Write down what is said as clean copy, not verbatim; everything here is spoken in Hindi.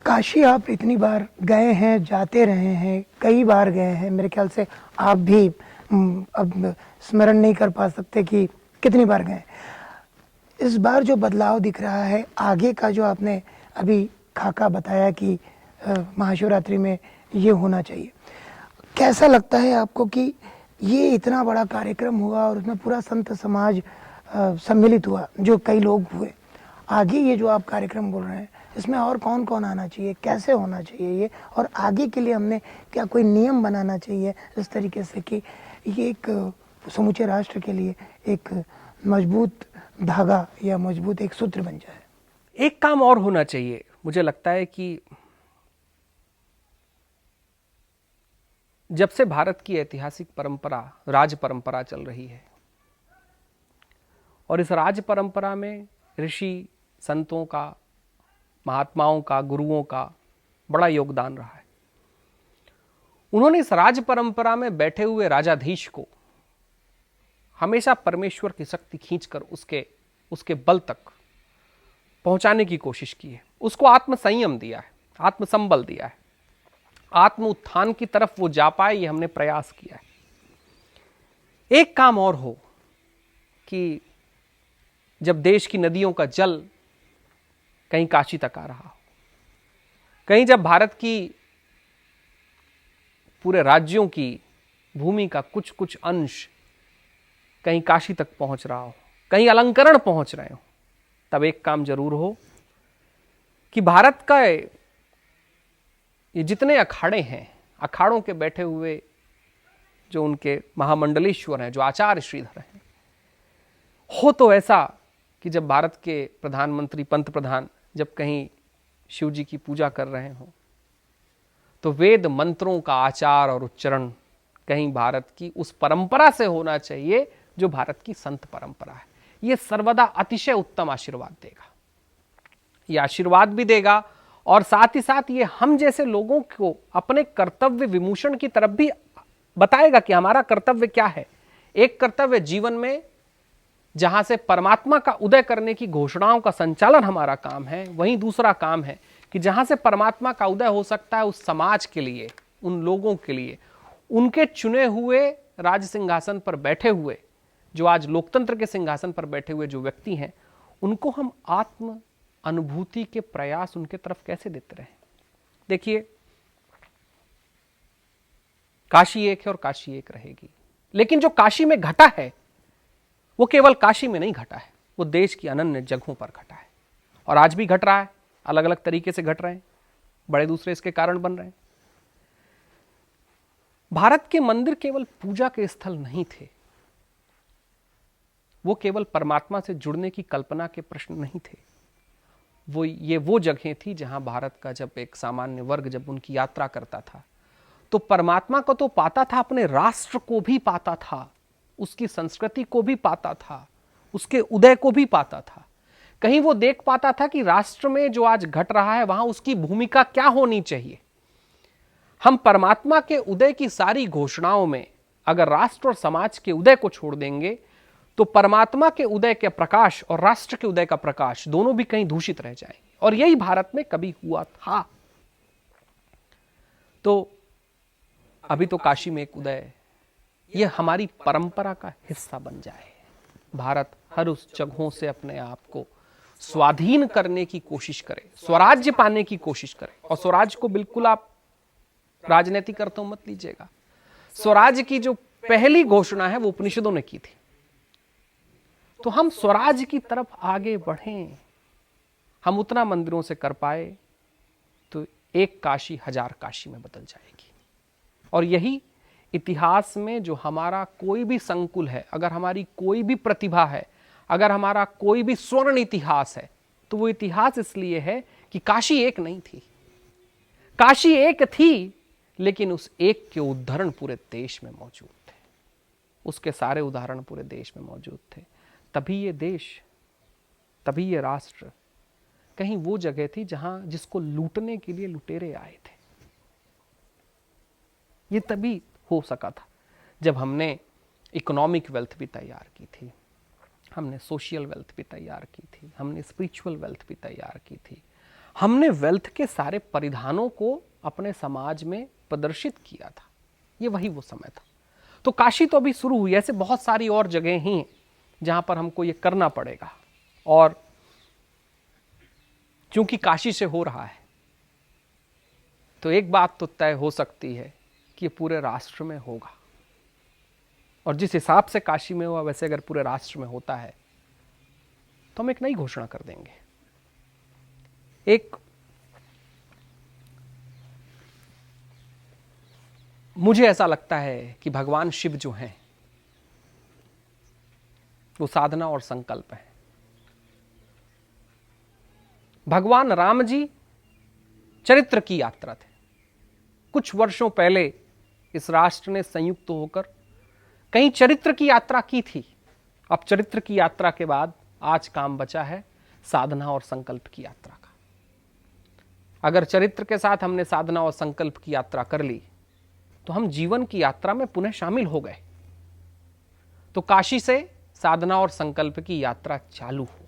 काशी आप इतनी बार गए हैं, जाते रहे हैं, कई बार गए हैं, मेरे ख्याल से आप भी अब स्मरण नहीं कर पा सकते कि कितनी बार गए। इस बार जो बदलाव दिख रहा है, आगे का जो आपने अभी खाका बताया कि महाशिवरात्रि में ये होना चाहिए, कैसा लगता है आपको कि ये इतना बड़ा कार्यक्रम हुआ और उसमें पूरा संत समाज सम्मिलित हुआ, जो कई लोग हुए, आगे ये जो आप कार्यक्रम बोल रहे हैं इसमें और कौन कौन आना चाहिए, कैसे होना चाहिए ये, और आगे के लिए हमने क्या कोई नियम बनाना चाहिए इस तरीके से कि ये एक समूचे राष्ट्र के लिए एक मजबूत धागा या मजबूत एक सूत्र बन जाए। एक काम और होना चाहिए, मुझे लगता है कि जब से भारत की ऐतिहासिक परंपरा राज परंपरा चल रही है और इस राज परंपरा में ऋषि संतों का, महात्माओं का, गुरुओं का बड़ा योगदान रहा है। उन्होंने इस राज परंपरा में बैठे हुए राजाधीश को हमेशा परमेश्वर की शक्ति खींचकर उसके बल तक पहुंचाने की कोशिश की है। उसको आत्म संयम दिया है, आत्मसंबल दिया है, आत्म उत्थान की तरफ वो जा पाए, ये हमने प्रयास किया है। एक काम और हो कि जब देश की नदियों का जल कहीं काशी तक आ रहा हो, कहीं जब भारत की पूरे राज्यों की भूमि का कुछ कुछ अंश कहीं काशी तक पहुंच रहा हो, कहीं अलंकरण पहुंच रहे हो, तब एक काम जरूर हो कि भारत का ये जितने अखाड़े हैं, अखाड़ों के बैठे हुए जो उनके महामंडलेश्वर हैं, जो आचार्य श्रीधर हैं, हो तो ऐसा कि जब भारत के प्रधानमंत्री, पंत प्रधान जब कहीं शिव जी की पूजा कर रहे हो तो वेद मंत्रों का आचार और उच्चारण कहीं भारत की उस परंपरा से होना चाहिए जो भारत की संत परंपरा है। यह सर्वदा अतिशय उत्तम आशीर्वाद देगा। यह आशीर्वाद भी देगा और साथ ही साथ ये हम जैसे लोगों को अपने कर्तव्य विमूषण की तरफ भी बताएगा कि हमारा कर्तव्य क्या है। एक कर्तव्य जीवन में जहां से परमात्मा का उदय करने की घोषणाओं का संचालन हमारा काम है, वहीं दूसरा काम है कि जहां से परमात्मा का उदय हो सकता है उस समाज के लिए, उन लोगों के लिए, उनके चुने हुए राज सिंहासन पर बैठे हुए, जो आज लोकतंत्र के सिंहासन पर बैठे हुए जो व्यक्ति हैं, उनको हम आत्म अनुभूति के प्रयास उनके तरफ कैसे देते रहे। देखिए, काशी एक है और काशी एक रहेगी, लेकिन जो काशी में घटा है वो केवल काशी में नहीं घटा है, वो देश की अनन्य जगहों पर घटा है और आज भी घट रहा है। अलग अलग तरीके से घट रहे हैं, बड़े दूसरे इसके कारण बन रहे हैं। भारत के मंदिर केवल पूजा के स्थल नहीं थे, वो केवल परमात्मा से जुड़ने की कल्पना के प्रश्न नहीं थे। वो जगहें थी जहां भारत का जब एक सामान्य वर्ग जब उनकी यात्रा करता था तो परमात्मा को तो पाता था, अपने राष्ट्र को भी पाता था, उसकी संस्कृति को भी पाता था, उसके उदय को भी पाता था। कहीं वो देख पाता था कि राष्ट्र में जो आज घट रहा है वहां उसकी भूमिका क्या होनी चाहिए। हम परमात्मा के उदय की सारी घोषणाओं में अगर राष्ट्र और समाज के उदय को छोड़ देंगे तो परमात्मा के उदय के प्रकाश और राष्ट्र के उदय का प्रकाश दोनों भी कहीं दूषित रह जाएंगे। और यही भारत में कभी हुआ था। तो अभी तो काशी में एक उदय, यह हमारी परंपरा का हिस्सा बन जाए। भारत हर उस जगहों से अपने आप को स्वाधीन करने की कोशिश करे, स्वराज्य पाने की कोशिश करे। और स्वराज्य को बिल्कुल आप राजनीतिक अर्थों मत लीजिएगा। स्वराज्य की जो पहली घोषणा है वो उपनिषदों ने की थी। तो हम स्वराज्य की तरफ आगे बढ़ें। हम उतना मंदिरों से कर पाए तो एक काशी 1000 काशी में बदल जाएगी। और यही इतिहास में जो हमारा कोई भी संकुल है, अगर हमारी कोई भी प्रतिभा है, अगर हमारा कोई भी स्वर्ण इतिहास है, तो वो इतिहास इसलिए है कि काशी एक नहीं थी। काशी एक थी, लेकिन उस एक के उदाहरण पूरे देश में मौजूद थे, उसके सारे उदाहरण पूरे देश में मौजूद थे। तभी ये देश, तभी ये राष्ट्र कहीं वो जगह थी जहां जिसको लूटने के लिए लुटेरे आए थे। ये तभी हो सका था जब हमने इकोनॉमिक वेल्थ भी तैयार की थी, हमने सोशल वेल्थ भी तैयार की थी, हमने स्पिरिचुअल वेल्थ भी तैयार की थी, हमने वेल्थ के सारे परिधानों को अपने समाज में प्रदर्शित किया था। ये वही वो समय था। तो काशी तो अभी शुरू हुई, ऐसे बहुत सारी और जगह ही हैं जहां पर हमको ये करना पड़ेगा। और क्योंकि काशी से हो रहा है तो एक बात तो तय हो सकती है कि ये पूरे राष्ट्र में होगा। और जिस हिसाब से काशी में हुआ वैसे अगर पूरे राष्ट्र में होता है तो हम एक नई घोषणा कर देंगे। एक मुझे ऐसा लगता है कि भगवान शिव जो हैं वो साधना और संकल्प है। भगवान राम जी चरित्र की यात्रा थे। कुछ वर्षों पहले इस राष्ट्र ने संयुक्त होकर कहीं चरित्र की यात्रा की थी। अब चरित्र की यात्रा के बाद आज काम बचा है साधना और संकल्प की यात्रा का। अगर चरित्र के साथ हमने साधना और संकल्प की यात्रा कर ली तो हम जीवन की यात्रा में पुनः शामिल हो गए। तो काशी से साधना और संकल्प की यात्रा चालू हो।